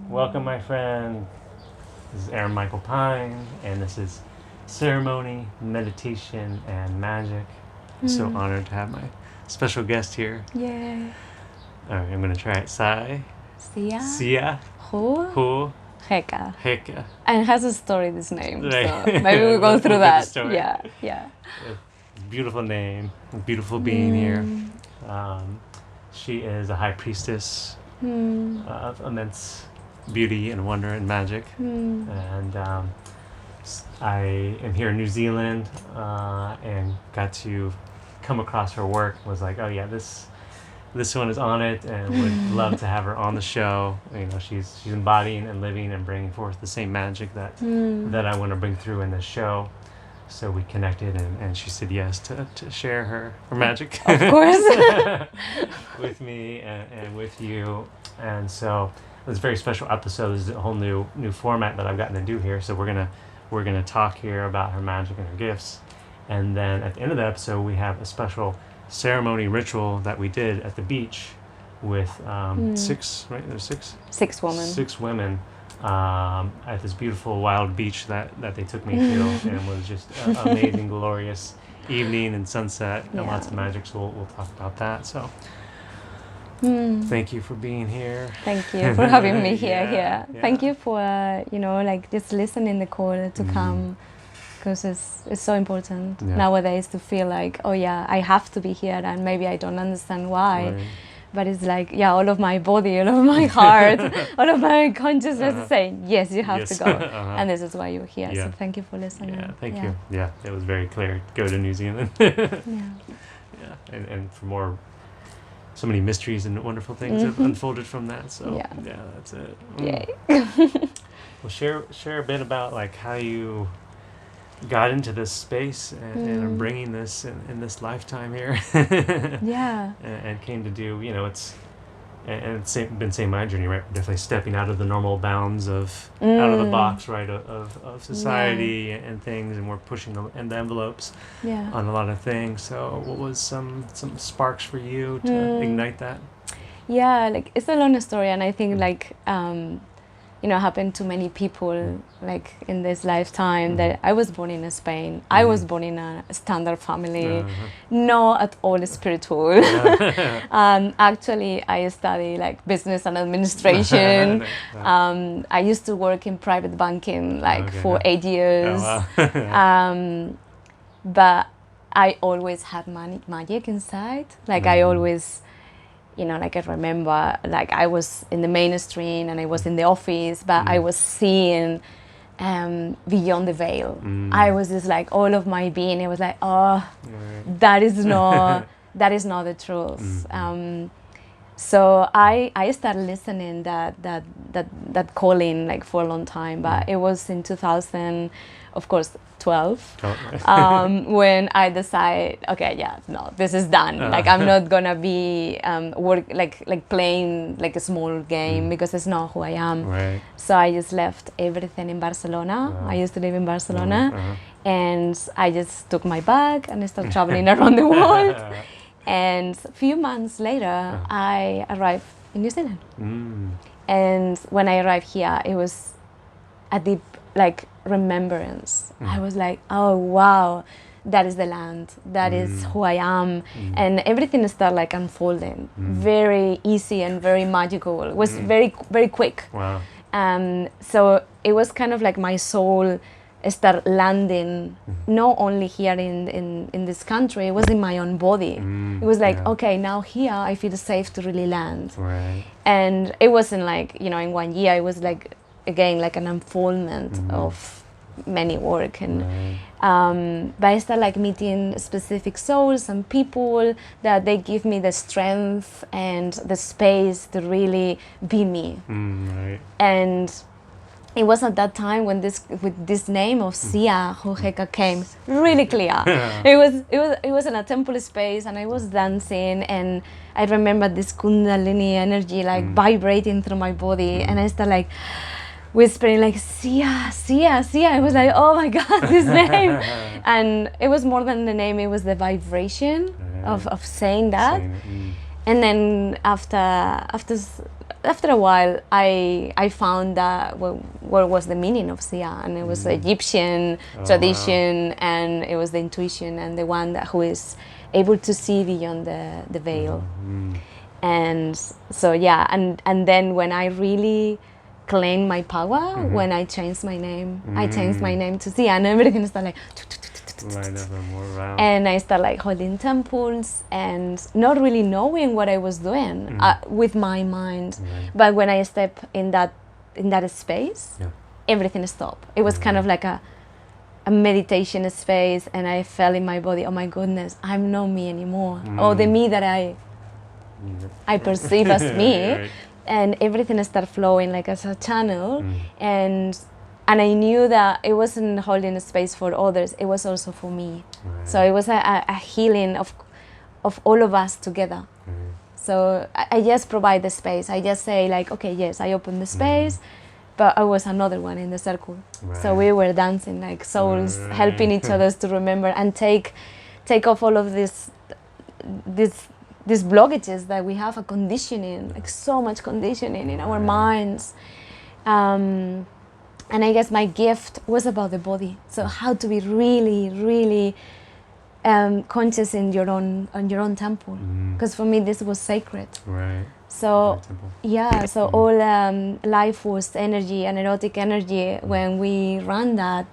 Welcome, my friend. This is Aaron Michael Pyne, and this is Ceremony, Meditation, and Magic. I'm so honored to have my special guest here. Yay. All right, I'm going to try it. Sia Hu Heka. Heka. And it has a story, this name. Right. So maybe we'll go through that. Story. Yeah. Beautiful name, beautiful being here. She is a high priestess of immense beauty and wonder and magic. And I am here in New Zealand and got to come across her work. Was like, oh yeah, this one is on it, and would love to have her on the show. You know, she's embodying and living and bringing forth the same magic that I want to bring through in this show. So we connected, and she said yes to share her magic, Of course. with me and with you. And so it was a very special episode. This is a whole new format that I've gotten to do here. So we're gonna talk here about her magic and her gifts, and then at the end of the episode we have a special ceremony ritual that we did at the beach with six, right? There's six women at this beautiful wild beach that they took me to, and it was just an amazing, glorious evening and sunset and lots of magic. So we'll talk about that. So thank you for being here. Thank you for having me here. Yeah. Thank you for just listening the call to come, because it's so important nowadays to feel like, oh yeah, I have to be here, and maybe I don't understand why. Right. But it's like, all of my body, all of my heart, all of my consciousness is saying, yes, you have to go. And this is why you're here. So thank you for listening. Yeah, thank you. Yeah, it was very clear. Go to New Zealand. And for more, so many mysteries and wonderful things have unfolded from that. So yeah, that's it. Yay. Well, share a bit about like how you got into this space and are bringing this in this lifetime here. And came to do, it's been saying my journey, right? Definitely stepping out of the normal bounds of out of the box, right, of society and things, and we're pushing the envelopes on a lot of things. So what was some sparks for you to ignite that? Like it's a long story, and I think happened to many people like in this lifetime that I was born in Spain. I was born in a standard family, not at all spiritual. Actually, I studied like business and administration. I used to work in private banking for 8 years. Oh, wow. But I always had magic inside. Like I always... I remember, I was in the mainstream and I was in the office, but I was seeing beyond the veil. I was just like, all of my being, it was like, that is not the truth. So I started listening that calling for a long time, but it was in 2000, of course, 12, when I decided, this is done. I'm not gonna be playing a small game because it's not who I am. Right. So I just left everything in Barcelona. I used to live in Barcelona, and I just took my bag and I started traveling around the world. And a few months later, I arrived in New Zealand. And when I arrived here, it was a deep remembrance. I was like, oh wow, that is the land, that is who I am. And everything started unfolding very easy and very magical. It was very, very quick. Wow. So it was kind of like my soul start landing not only here in this country, it was in my own body. It was like, okay, now here I feel safe to really land. Right. And it wasn't in 1 year, it was again an unfoldment of many work. And but I started meeting specific souls and people that they give me the strength and the space to really be me. Right. And it was at that time when this name of Sia Hu Heka came really clear. It was in a temple space, and I was dancing, and I remember this Kundalini energy vibrating through my body, and I started whispering Sia, Sia, Sia. I was like, oh my God, this name. And it was more than the name, it was the vibration of saying that. And then after after a while, I found that what was the meaning of Sia, and it was the Egyptian tradition, and it was the intuition, and the one who is able to see beyond the veil. And so yeah, and then when I really claimed my power, when I changed my name, I changed my name to Sia, and everything started like. And I started like holding temples and not really knowing what I was doing with my mind. But when I stepped in that space, everything stopped. It was kind of like a meditation space, and I felt in my body, oh my goodness, I'm not me anymore. Or the me that I perceive as me, and everything started flowing like as a channel, and I knew that it wasn't holding a space for others, it was also for me. So it was a healing of all of us together. So I just provide the space. I just say like, okay, yes, I open the space, but I was another one in the circle. So we were dancing like souls, helping each other to remember and take off all of these blockages that we have, a conditioning, like so much conditioning in our minds. And I guess my gift was about the body. So how to be really, really conscious in your own temple. Because for me, this was sacred. So yeah, so all life force energy and erotic energy, when we run that,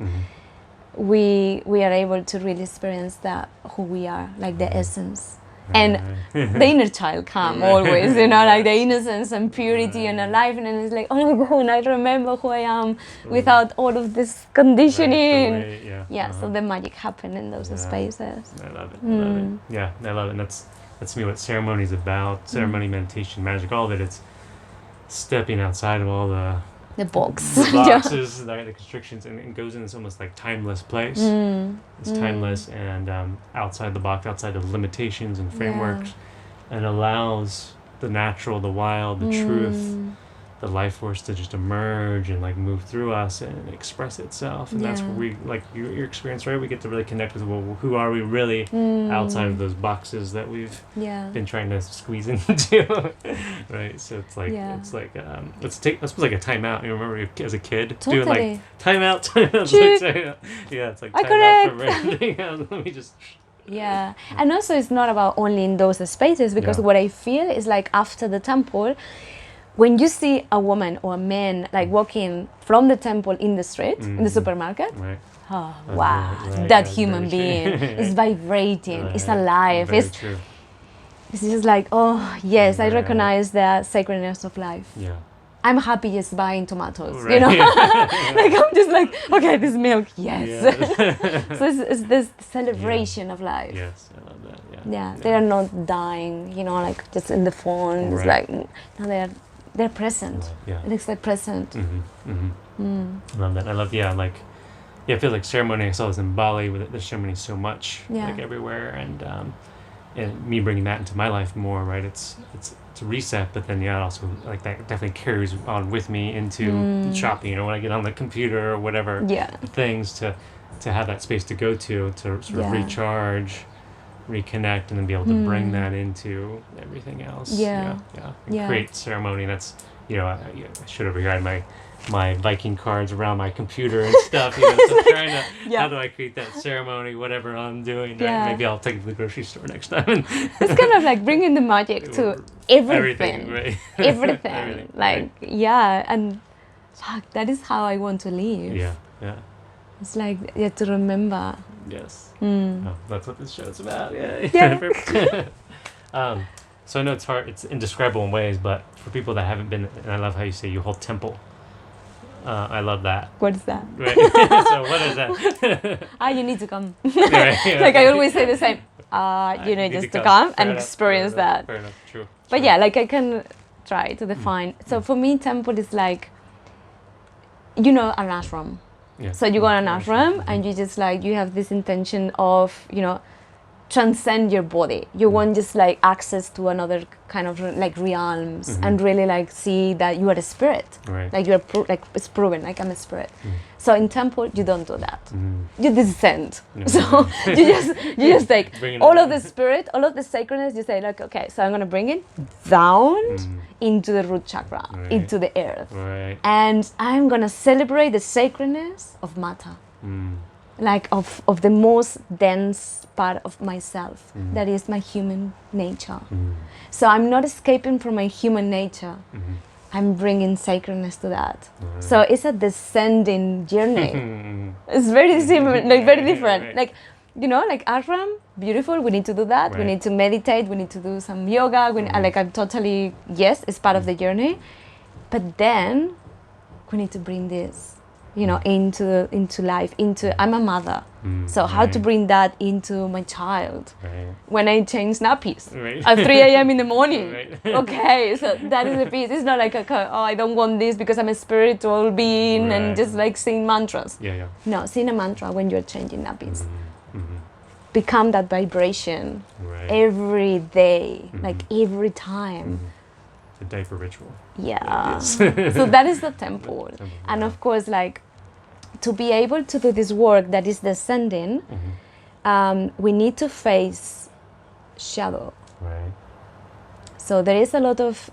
we are able to really experience that who we are, like the essence. And the inner child come always, like the innocence and purity and alive, and it's like, oh my God, I remember who I am without all of this conditioning. So the magic happened in those spaces. I love it. I love it. Yeah, I love it. And that's to me what ceremony is about. Ceremony, meditation, magic, all of it. It's stepping outside of all the boxes, the constrictions, and it goes in this almost like timeless place. It's timeless and outside the box, outside of limitations and frameworks, and allows the natural, the wild, the truth, the life force to just emerge and like move through us and express itself. And that's where we, like your experience, right? We get to really connect with, well, who are we really outside of those boxes that we've been trying to squeeze into, right? So it's like let's like a timeout. You remember as a kid doing like timeout. It's like timeout from everything. Let me just. And also it's not about only in those spaces, because what I feel is like after the temple, when you see a woman or a man like walking from the temple in the street, in the supermarket, oh wow, that human being is vibrating, it's alive, it's just like, oh yes, I recognize the sacredness of life. I'm happy just buying tomatoes, like I'm just like, okay, this milk, yes. So it's this celebration of life. Yes, I love that. They are not dying, like just in the phone. It's like, no, they're present. It looks like present. I love that. I love, I feel like ceremony, I saw this in Bali, with the ceremony so much, like everywhere, and me bringing that into my life more, right? It's a reset, but then also like that definitely carries on with me into shopping, when I get on the computer or whatever things, to have that space to go to sort of recharge, reconnect, and then be able to bring that into everything else. And create ceremony. And that's, I should over here I had my Viking cards around my computer and stuff, so I'm trying to, how do I create that ceremony, whatever I'm doing, right? Maybe I'll take it to the grocery store next time. It's kind of like bringing the magic to everything. Everything. Like, and fuck, that is how I want to live. It's like, you have to remember. Yes. That's what this show's about. So I know it's hard, it's indescribable in ways, but for people that haven't been, and I love how you say you hold temple. I love that. What is that? Right. So what is that? You need to come. Like I always say the same. You need just to come and experience that. Fair enough. True. But like I can try to define. So for me, temple is like, an ashram. So you go on an ashram and you just like, you have this intention of, transcend your body. You want just like access to another kind of like realms, and really like see that you are a spirit. Right. Like you're like it's proven. Like I'm a spirit. So in temple you don't do that. You descend. No. So you just like Bring it all down. of the spirit, all of the sacredness. You say like, okay, so I'm gonna bring it down into the root chakra, Right. into the earth, Right. and I'm gonna celebrate the sacredness of matter. Like of the most dense part of myself, that is my human nature. So I'm not escaping from my human nature. I'm bringing sacredness to that. So it's a descending journey. It's very similar, like very different. Right. Like, you know, like ashram, beautiful. We need to do that. We Right. need to meditate. We need to do some yoga. Like I'm totally, yes, it's part of the journey. But then we need to bring this, you know, into life. I'm a mother, so how to bring that into my child Right. when I change nappies Right. at 3 a.m. in the morning. Right. Okay, so that is the piece. It's not like I don't want this because I'm a spiritual being and Right. just like sing mantras. Yeah. No, sing a mantra when you're changing nappies. Become that vibration Right. every day, like every time. The diaper ritual. Yeah. Yes. So that is the temple. temple, And yeah. of course, like, to be able to do this work that is descending, we need to face shadow. Right. So there is a lot of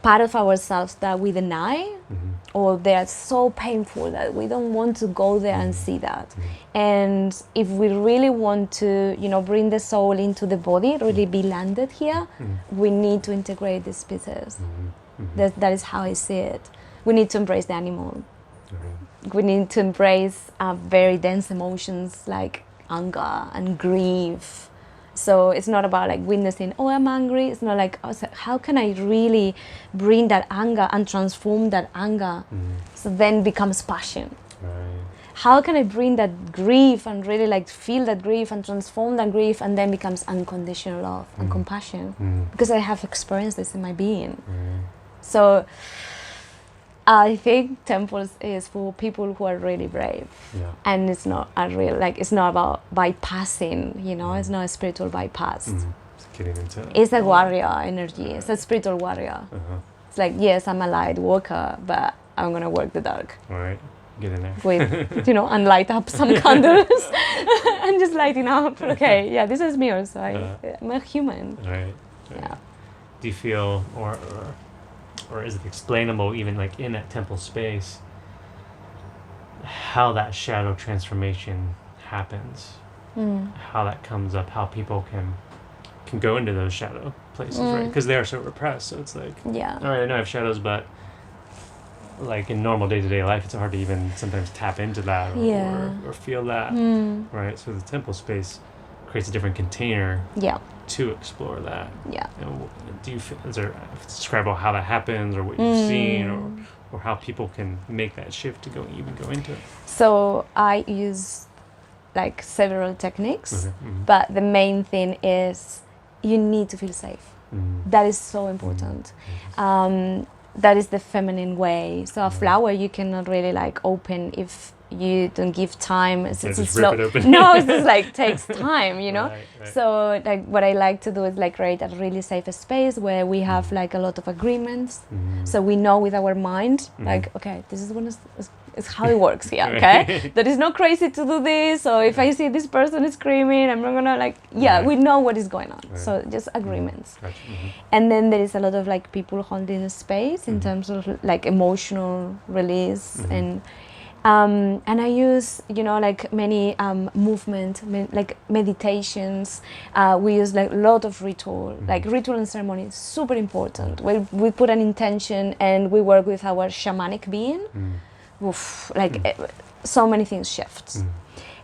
part of ourselves that we deny, or they are so painful that we don't want to go there and see that. And if we really want to, you know, bring the soul into the body, really be landed here, we need to integrate these pieces. That is how I see it. We need to embrace the animal. We need to embrace very dense emotions like anger and grief. So it's not about like witnessing, oh, I'm angry. It's not like, oh, so how can I really bring that anger and transform that anger so then becomes passion? Right. How can I bring that grief and really like feel that grief and transform that grief and then becomes unconditional love and compassion? Because I have experienced this in my being. So I think temples is for people who are really brave. Yeah. And it's not a real, like, it's not about bypassing, you know, it's not a spiritual bypass. Just getting into. It's a warrior energy, it's a spiritual warrior. It's like, yes, I'm a light worker, but I'm gonna work the dark All right. Get in there. with, you know, and light up some candles and just lighting up. Okay, yeah, this is me also. I'm a human. Right. Yeah. Do you feel, or is it explainable even like in that temple space, how that shadow transformation happens, how that comes up, how people can go into those shadow places, right? Because they are so repressed. So it's like, Yeah. all right, I know I have shadows, but like in normal day-to-day life, it's hard to even sometimes tap into that or feel that, right? So the temple space creates a different container Yeah. to explore that. Yeah. And do you is there describe how that happens, or what you've seen, or how people can make that shift to go into it? So I use like several techniques, Okay. but the main thing is you need to feel safe. That is so important. That is the feminine way. So a flower you cannot really like open if you don't give time. It's just slow. rip it open. No, it's just like takes time, you know. Right. So like what I like to do is like create a really safe space where we have like a lot of agreements. So we know with our mind, like, okay, this is it's how it works here, okay? There is no crazy to do this, so if I see this person is screaming, I'm not gonna like, we know what is going on. So just agreements. Gotcha. And then there is a lot of like people holding a space in terms of like emotional release and I use, you know, like many movement, like meditations. We use like a lot of ritual, like ritual and ceremony is super important. We put an intention and we work with our shamanic being. Oof, like so many things shift.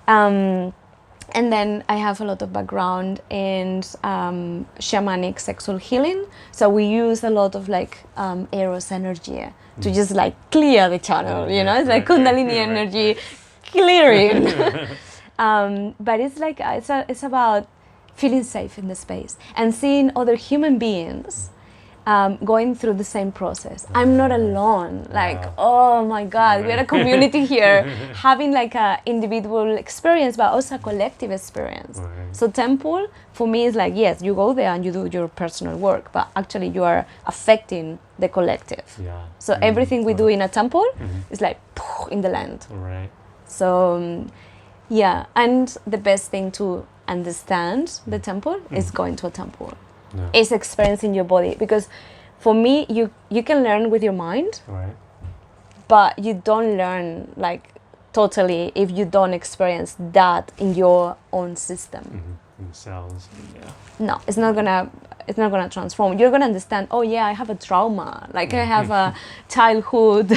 And then I have a lot of background in shamanic sexual healing. So we use a lot of like eros energy to just like clear the channel, you know, it's like Kundalini energy clearing. But it's like, it's about feeling safe in the space and seeing other human beings going through the same process. I'm not alone. Like, Wow. oh my God, we're a community here, having like a individual experience, but also a collective experience. Right. So temple for me is like, yes, you go there and you do your personal work, but actually you are affecting the collective. Yeah. So everything we do in a temple is like in the land. Right. So yeah, and the best thing to understand the temple is going to a temple. Yeah. Is experiencing your body, because for me you can learn with your mind, Right. but you don't learn like totally if you don't experience that in your own system. Themselves. Yeah. No, it's not gonna transform. You're gonna understand, oh yeah, I have a trauma, like I have a childhood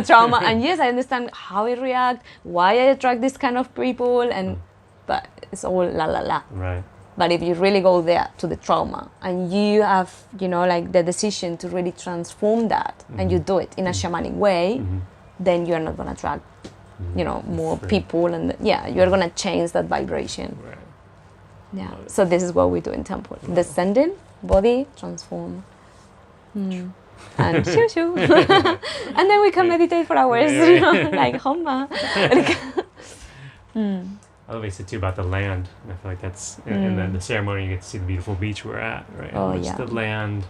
trauma, and yes, I understand how I react, why I attract this kind of people, and but it's all la la la. Right. But if you really go there to the trauma and you have, like the decision to really transform that and you do it in a shamanic way, then you're not going to attract, more people. And you're going to change that vibration. Right. Yeah. So this is what we do in temple. Descending, body, transform. And shoo shoo. And then we can meditate for hours, like Homma. I love what you said too about the land. And I feel like that's in the ceremony you get to see the beautiful beach we're at, right? Oh, And yeah. the land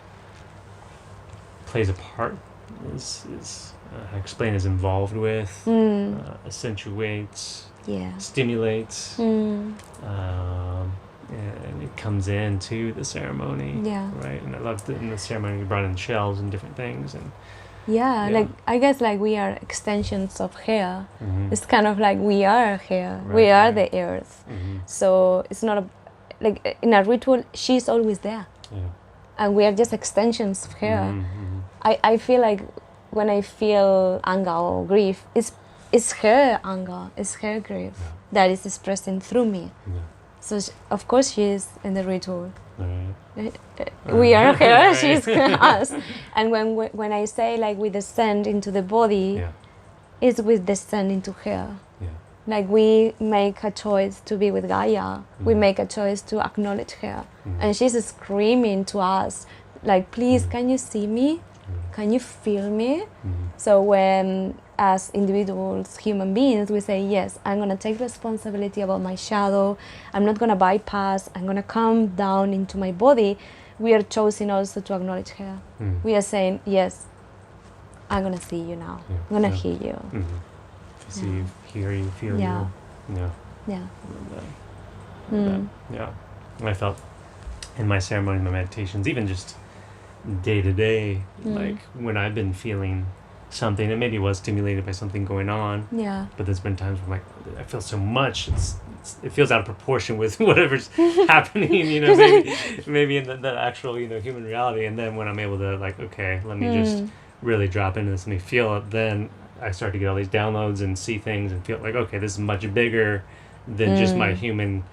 plays a part. Is explain is involved with, accentuates, stimulates, and it comes into the ceremony, right? And I love that in the ceremony you brought in shells and different things, and like I guess like we are extensions of hair. It's kind of like we are hair. Right, we are right. the earth. So it's not like in a ritual she's always there. And we are just extensions of hair. I feel like when I feel anger or grief, it's her anger, it's her grief that is expressing through me. So of course she is in the ritual. We are her, she's us. And when I say like we descend into the body, it's we descend into her. Like we make a choice to be with Gaia. We make a choice to acknowledge her. And she's screaming to us, like, please, can you see me? Can you feel me? So when, as individuals, human beings, we say, yes, I'm going to take responsibility about my shadow. I'm not going to bypass. I'm going to come down into my body. We are choosing also to acknowledge her. We are saying, yes, I'm going to see you now. I'm going to hear you. See you, hear you, feel you. Yeah. Yeah. I felt in my ceremony, my meditations, even just day to day, like when I've been feeling something, and maybe it was stimulated by something going on. But there's been times where I'm like, I feel so much. It feels out of proportion with whatever's happening, maybe in the actual, human reality. And then when I'm able to like, okay, let me just really drop into this, let me feel it, then I start to get all these downloads and see things and feel like, okay, this is much bigger than just my human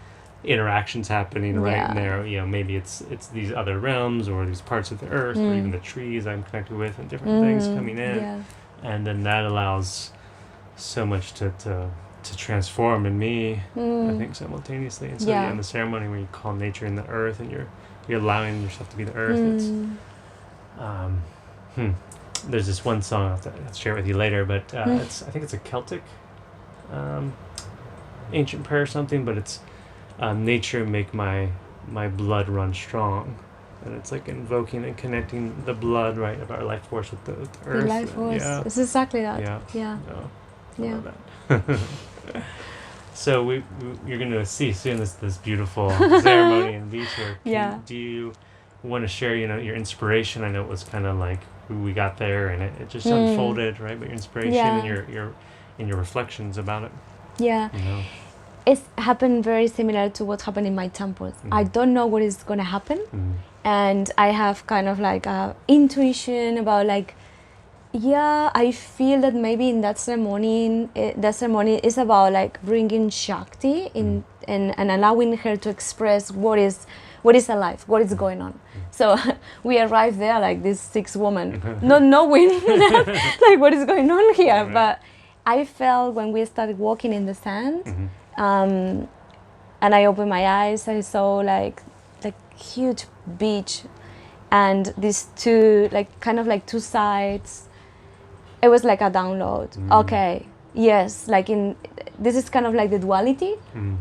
interactions happening right there. Maybe it's these other realms or these parts of the earth or even the trees I'm connected with and different things coming in. And then that allows so much to transform in me, I think, simultaneously. And so in the ceremony where you call nature in the earth and you're allowing yourself to be the earth, it's there's this one song I'll have to share it with you later, but I think it's a Celtic ancient prayer or something, but it's nature make my blood run strong, and it's like invoking and connecting the blood, right, of our life force with the earth. The life force. It's exactly that. I love that. So you're going to see soon this beautiful ceremony in beach here. Do you want to share your inspiration? I know it was kind of like we got there and it just unfolded, right? But your inspiration and your reflections about it. It's happened very similar to what happened in my temples. I don't know what is going to happen, and I have kind of like a intuition about like, I feel that maybe in that ceremony is about like bringing Shakti in and allowing her to express what is alive, what is going on. So we arrived there like these 6 women, not knowing like what is going on here. Right. But I felt when we started walking in the sand, and I opened my eyes, I saw like huge beach, and these two, like kind of like two sides. It was like a download. Okay, yes, like this is kind of like the duality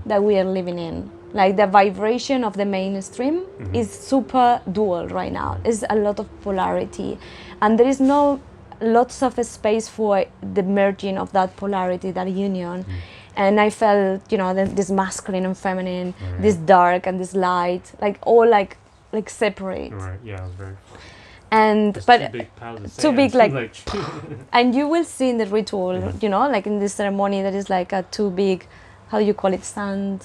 that we are living in. Like the vibration of the mainstream is super dual right now. There's a lot of polarity, and there is no lots of space for the merging of that polarity, that union. And I felt, this masculine and feminine, this dark and this light, like all like separate. Right. Yeah, it was very. And There's but two big piles of too sand. big, like and you will see in the ritual, Yeah. like in this ceremony, that is like a too big, how do you call it, sand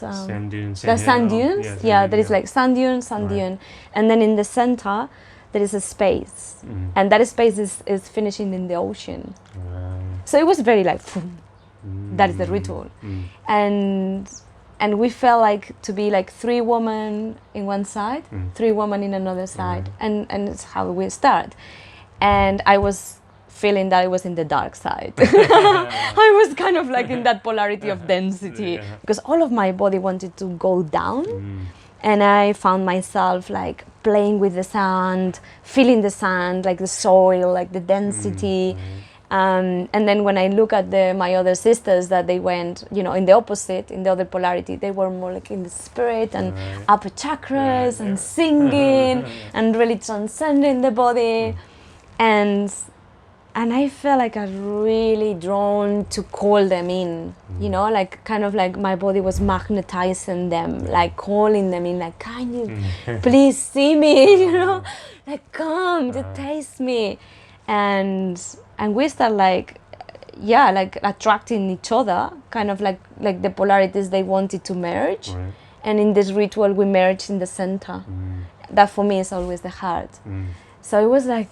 dunes. the sand dunes. Yeah, there is like sand dune, Right. and then in the center there is a space, and that space is finishing in the ocean. So it was very like that is the ritual. And we felt like to be like 3 women in one side, 3 women in another side, and it's how we start. And I was feeling that I was in the dark side. I was kind of like in that polarity of density, because all of my body wanted to go down, and I found myself like playing with the sand, feeling the sand, like the soil, like the density. And then when I look at my other sisters, that they went, in the opposite, in the other polarity, they were more like in the spirit and upper chakras and singing and really transcending the body. And I felt like I really drawn to call them in, like kind of like my body was magnetizing them, like calling them in, like, can you please see me, like come to taste me. And we start like attracting each other, kind of like the polarities they wanted to merge. Right. And in this ritual we merged in the center. That for me is always the heart. So it was like,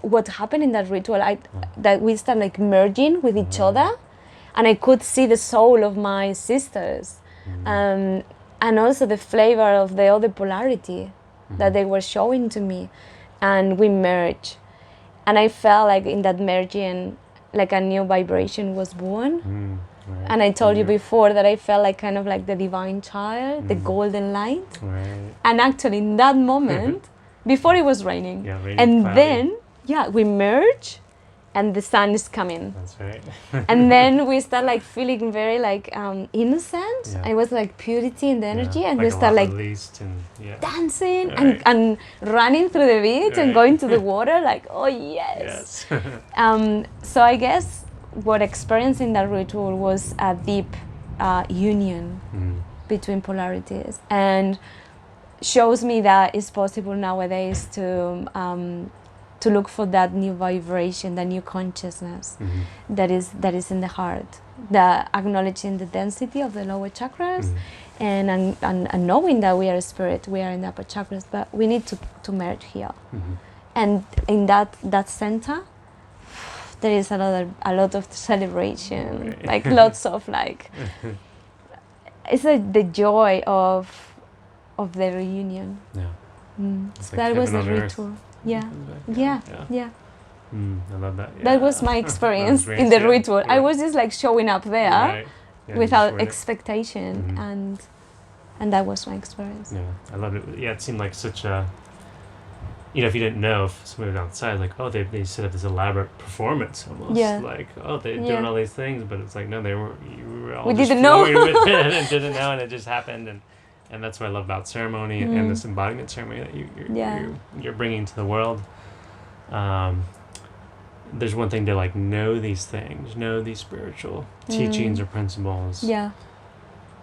what happened in that ritual, that we start like merging with each other, and I could see the soul of my sisters, and also the flavor of the other polarity that they were showing to me, and we merged. And I felt like in that merging, like a new vibration was born. Right. And I told you before that I felt like kind of like the divine child, the golden light. Right. And actually in that moment, before it was raining, raining, and cloudy. then, we merge, and the sun is coming. That's right. And then we start like feeling very like innocent. Yeah. It was like purity in the energy, and like we start like released and dancing right. and running through the beach and going to the water, like, oh yes. So I guess what experiencing that ritual was a deep union between polarities, and shows me that it's possible nowadays to look for that new vibration, that new consciousness that is in the heart, the acknowledging the density of the lower chakras, and knowing that we are a spirit, we are in the upper chakras, but we need to merge here. And in that center, there is a lot of celebration, like lots of like, it's like the joy of the reunion. So that was the ritual. Yeah. I love that. That was my experience in the ritual. I was just like showing up there without expectation, and that was my experience. Yeah, I love it. Yeah, it seemed like such a, if you didn't know, if somebody was outside, like, oh, they set up this elaborate performance almost. Yeah. Like, oh, they're doing all these things, but it's like, no, you were all we just didn't know. with it and didn't know, and it just happened. And that's what I love about ceremony and this embodiment ceremony that you're bringing to the world. There's one thing to like know these things, know these spiritual teachings or principles. Yeah.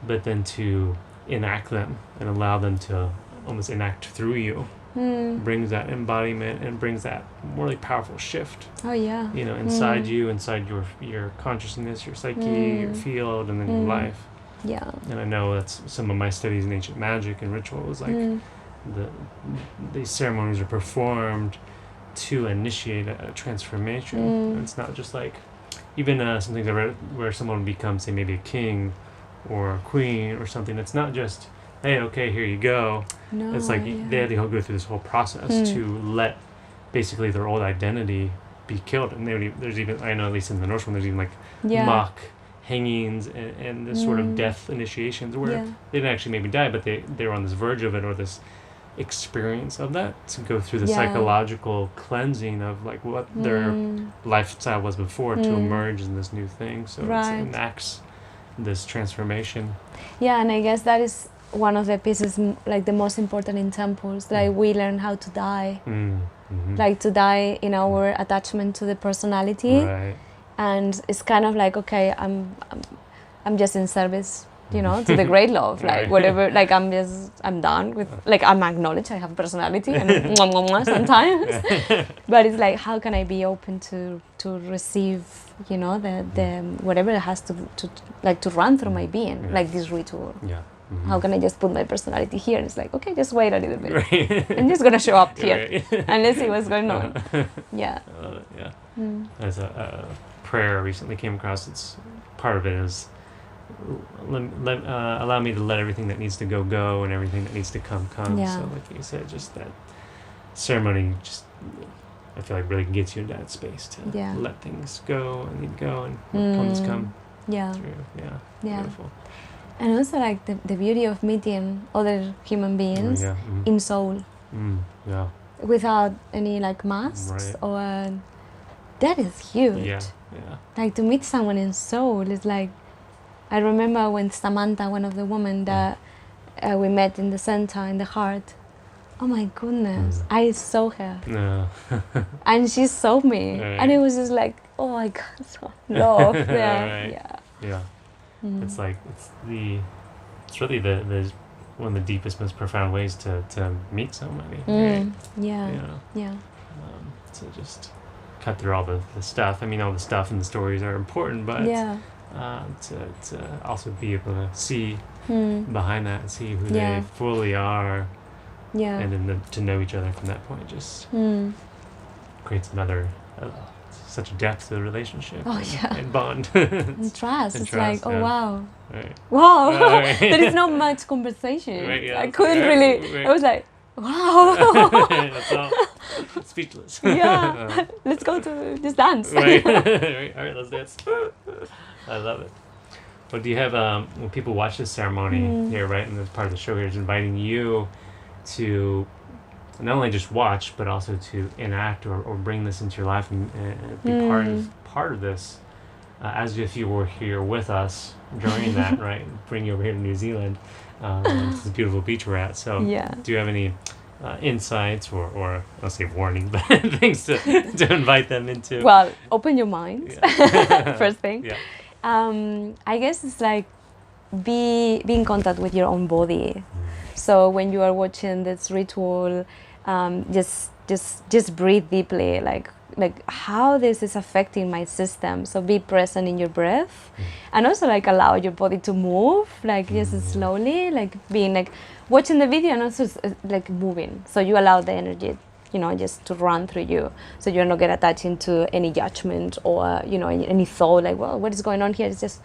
But then to enact them and allow them to almost enact through you brings that embodiment and brings that really powerful shift. Oh yeah. Inside you, inside your consciousness, your psyche, your field, and then your life. Yeah. And I know that's some of my studies in ancient magic and rituals, like these ceremonies are performed to initiate a transformation. It's not just like, even some things I read where someone becomes, say, maybe a king or a queen or something. It's not just, hey, okay, here you go. No, it's like they had to go through this whole process to let basically their old identity be killed. And there's even, I know at least in the Norse one, there's even like mock hangings and this sort of death initiations where they didn't actually maybe die, but they were on this verge of it, or this experience of that, to go through the psychological cleansing of like what their lifestyle was before to emerge in this new thing. So it enacts this transformation. Yeah, and I guess that is one of the pieces, like the most important in temples, like we learn how to die, like to die in our attachment to the personality, and it's kind of like, okay, I'm just in service, you know, to the great love, like whatever, like I'm done with, like I'm acknowledged I have a personality and sometimes, but it's like, how can I be open to receive, you know, the whatever has to like to run through my being, like this ritual. How can I just put my personality here? And it's like, okay, just wait a little bit. I'm just gonna show up here and let's see what's going on. Yeah. I love it. There's a prayer I recently came across. It's part of it is allow me to let everything that needs to go, and everything that needs to come. So like you said, just that ceremony just, I feel like, really gets you into that space to let things go and need go, and what comes come through. Beautiful. And also like the beauty of meeting other human beings in soul, without any like masks or that is huge. Like to meet someone in soul is like, I remember when Samantha, one of the women that we met in the center, in the heart, oh my goodness, I saw her and she saw me, and it was just like, oh my God, so love. It's like it's really the one of the deepest, most profound ways to meet somebody. To just cut through all the stuff. I mean, all the stuff and the stories are important, but to also be able to see behind that and see who they fully are, and then to know each other from that point just creates another such a depth to the relationship and bond. And trust. It's like, oh wow. Wow. There is not much conversation. I couldn't really, I was like, wow. That's all. Speechless. Let's go to this dance. All right, let's dance. I love it. But do you have, when people watch this ceremony here, right, and as part of the show here is inviting you to not only just watch, but also to enact or bring this into your life and be part of this, as if you were here with us during that, right? Bring you over here to New Zealand. This is a beautiful beach we're at. So do you have any insights or I'll say warning, but things to invite them into? Well, open your mind, first thing. I guess it's like be in contact with your own body. So when you are watching this ritual, just breathe deeply, like how this is affecting my system. So be present in your breath, and also like allow your body to move, like just slowly, like being like watching the video and also like moving. So you allow the energy, you know, just to run through you. So you're not get attached into any judgment or, you know, any thought like, well, what is going on here? It's just,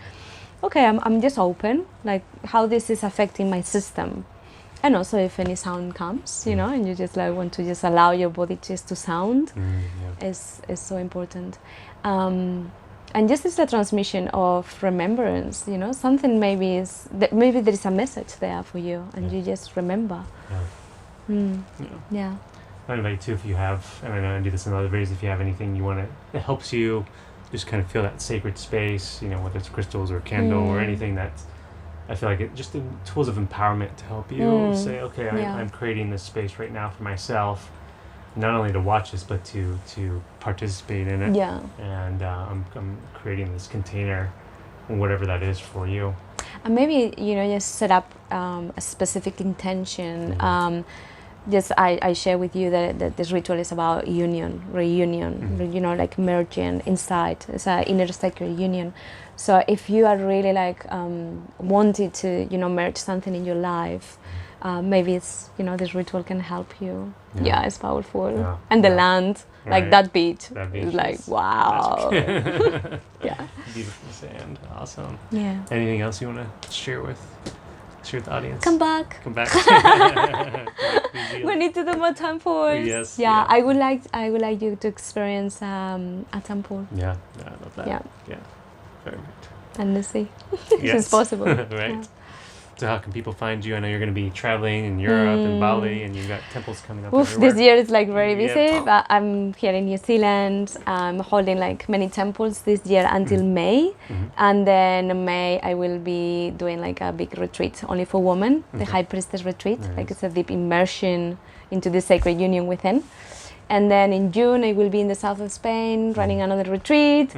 okay, I'm just open, like how this is affecting my system. And also if any sound comes, you know, and you just like want to just allow your body just to sound, is so important. And just as a transmission of remembrance, you know, something maybe maybe there is a message there for you, and you just remember. I invite too, if you have, and I know I do this in other videos, if you have anything you want to, that helps you just kind of feel that sacred space, you know, whether it's crystals or candle or anything that's, I feel like it just the tools of empowerment to help you say, okay, I'm creating this space right now for myself, not only to watch this, but to participate in it. And I'm creating this container, whatever that is for you. And maybe, you know, just set up a specific intention. Just I share with you that this ritual is about reunion, you know, like merging inside. It's an inner sacred union. So if you are really like wanting to, you know, merge something in your life, maybe it's, you know, this ritual can help you. It's powerful. And the land, like that beach is like, wow. Beautiful sand. Awesome. Anything else you want to share with the audience? Come back. We need to do more temples. I would like you to experience a temple. I love that. Very good. And the sea. It's possible. So how can people find you? I know you're going to be traveling in Europe and Bali, and you've got temples coming up Oof, everywhere. this year is like very busy, Yep. but I'm here in New Zealand. I'm holding like many temples this year until May, and then in May I will be doing like a big retreat only for women, the High Priestess retreat. Nice. Like it's a deep immersion into the sacred union within. And then in June I will be in the south of Spain running another retreat.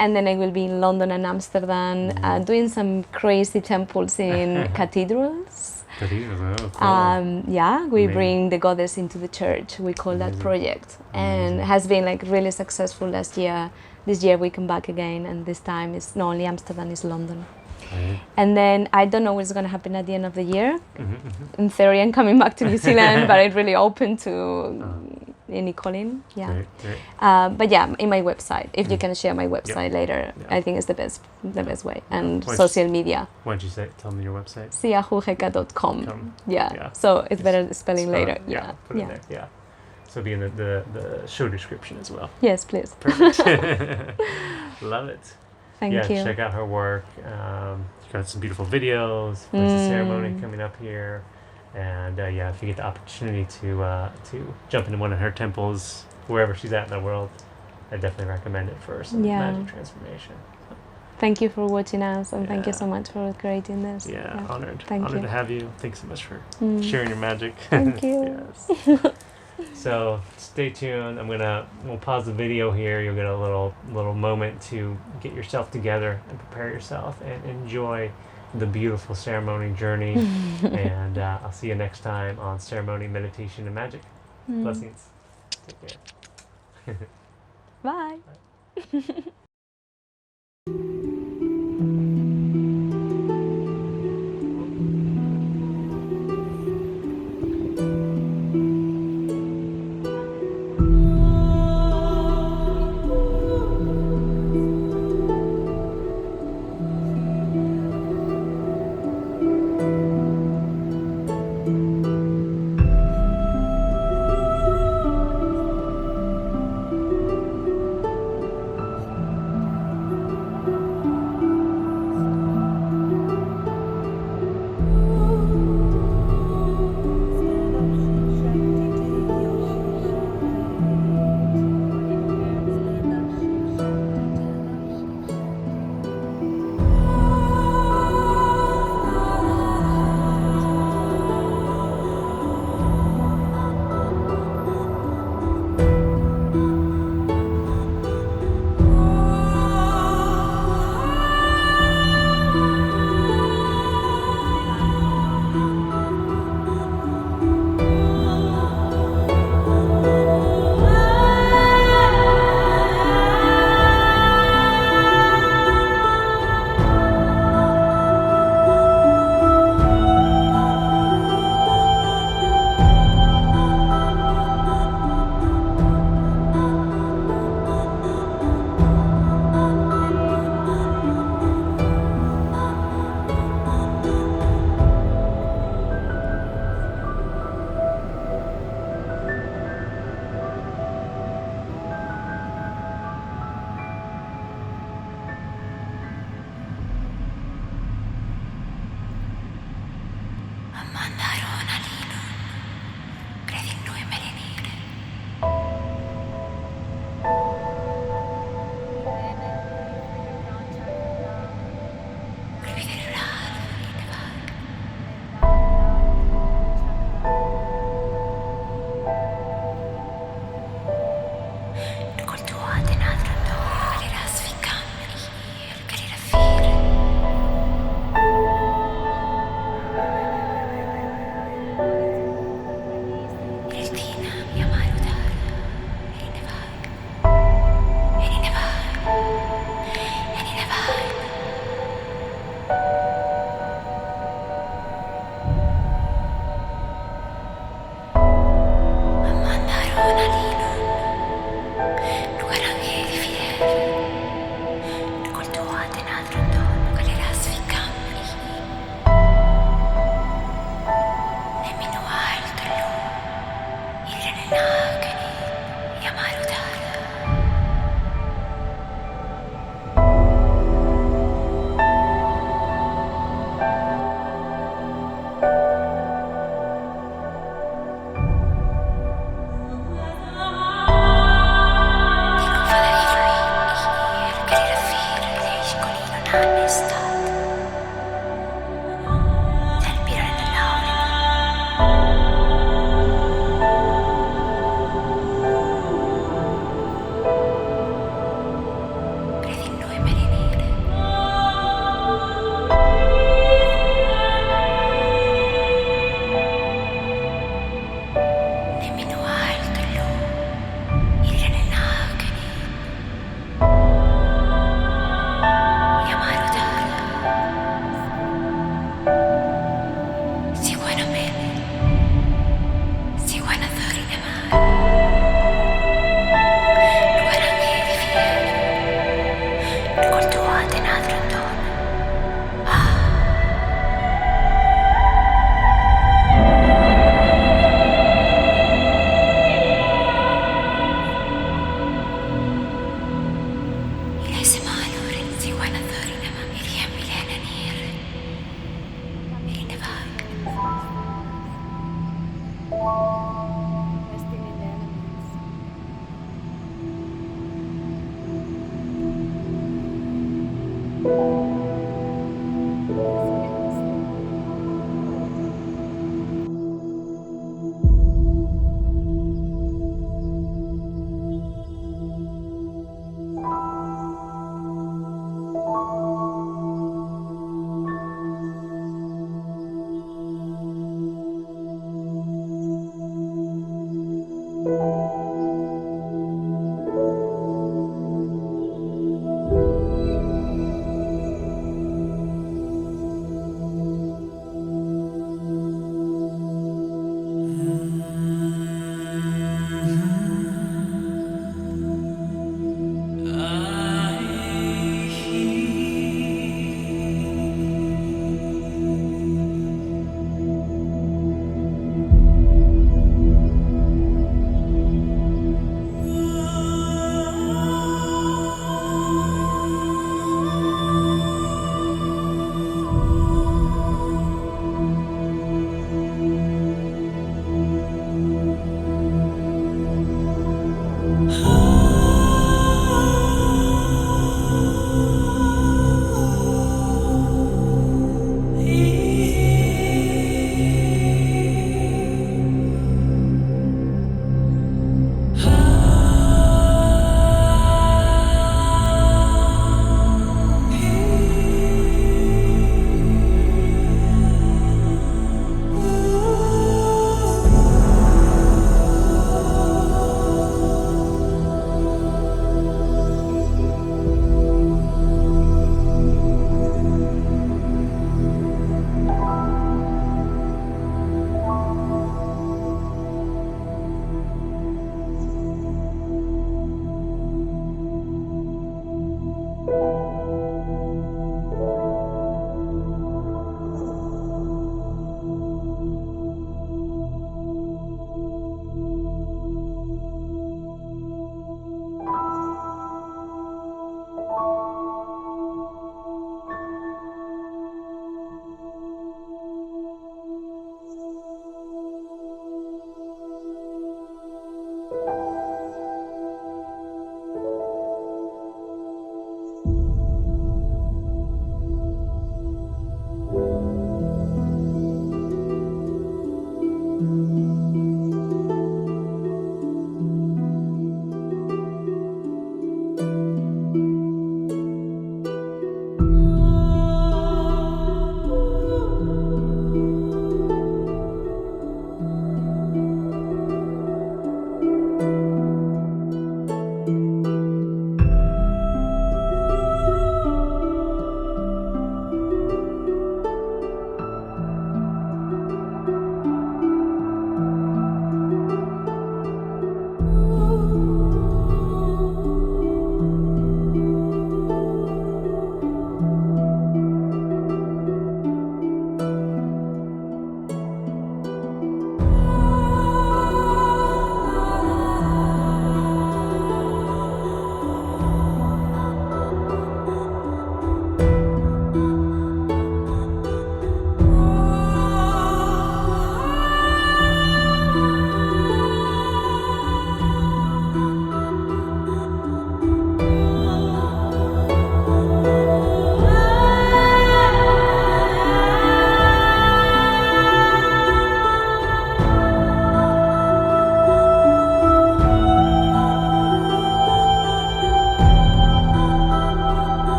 And then I will be in London and Amsterdam doing some crazy temples in cathedrals. Oh, cool. Yeah, we Amazing. bring the goddess into the church. We call that project. And has been like really successful last year. This year we come back again, and this time it's not only Amsterdam, it's London. Right. And then I don't know what's going to happen at the end of the year. In theory, I'm coming back to New Zealand, but I'm really open to any calling. Yeah. Great, great. But yeah, in my website. If you can share my website later, Yeah. I think it's the best way. And Why don't social media. Why don't you tell me your website? siahuheka.com. Yeah. Yeah. So it's better spelling Spell it. later. Yeah. Put it there. Yeah. So be in the show description as well. Yes, please. Perfect. Love it. Thank yeah, you. check out her work. She's got some beautiful videos. There's a ceremony coming up here, and yeah, if you get the opportunity to jump into one of her temples, wherever she's at in the world, I definitely recommend it for some magic transformation. Thank you for watching us, and thank you Yeah. so much for creating this. Yeah, honored. Thank Honored you. to have you. Thanks so much for sharing your magic. Thank you. Yes. So stay tuned. We'll pause the video here. You'll get a little moment to get yourself together and prepare yourself and enjoy the beautiful ceremony journey. And I'll see you next time on Ceremony, Meditation, and Magic. Blessings. Take care. Bye.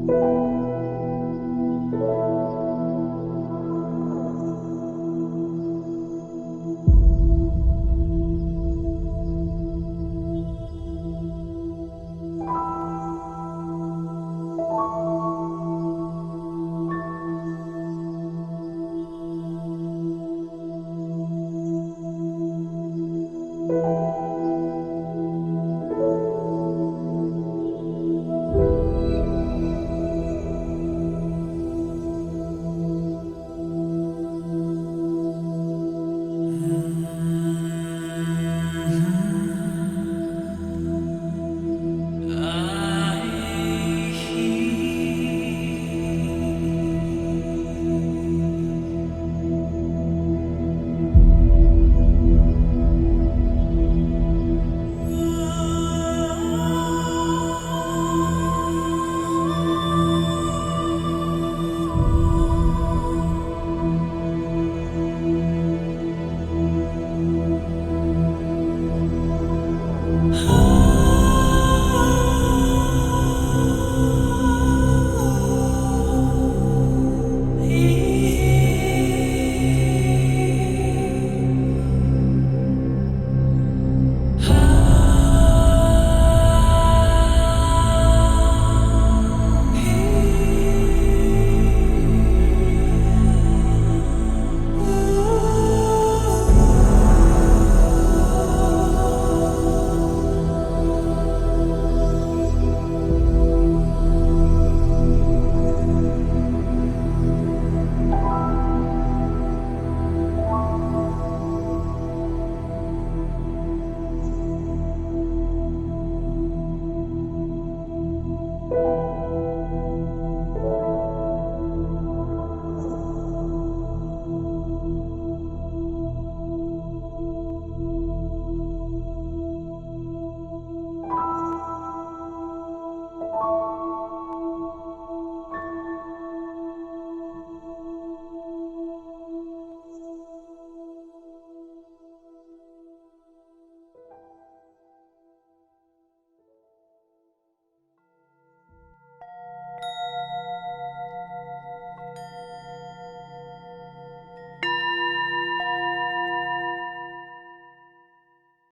you.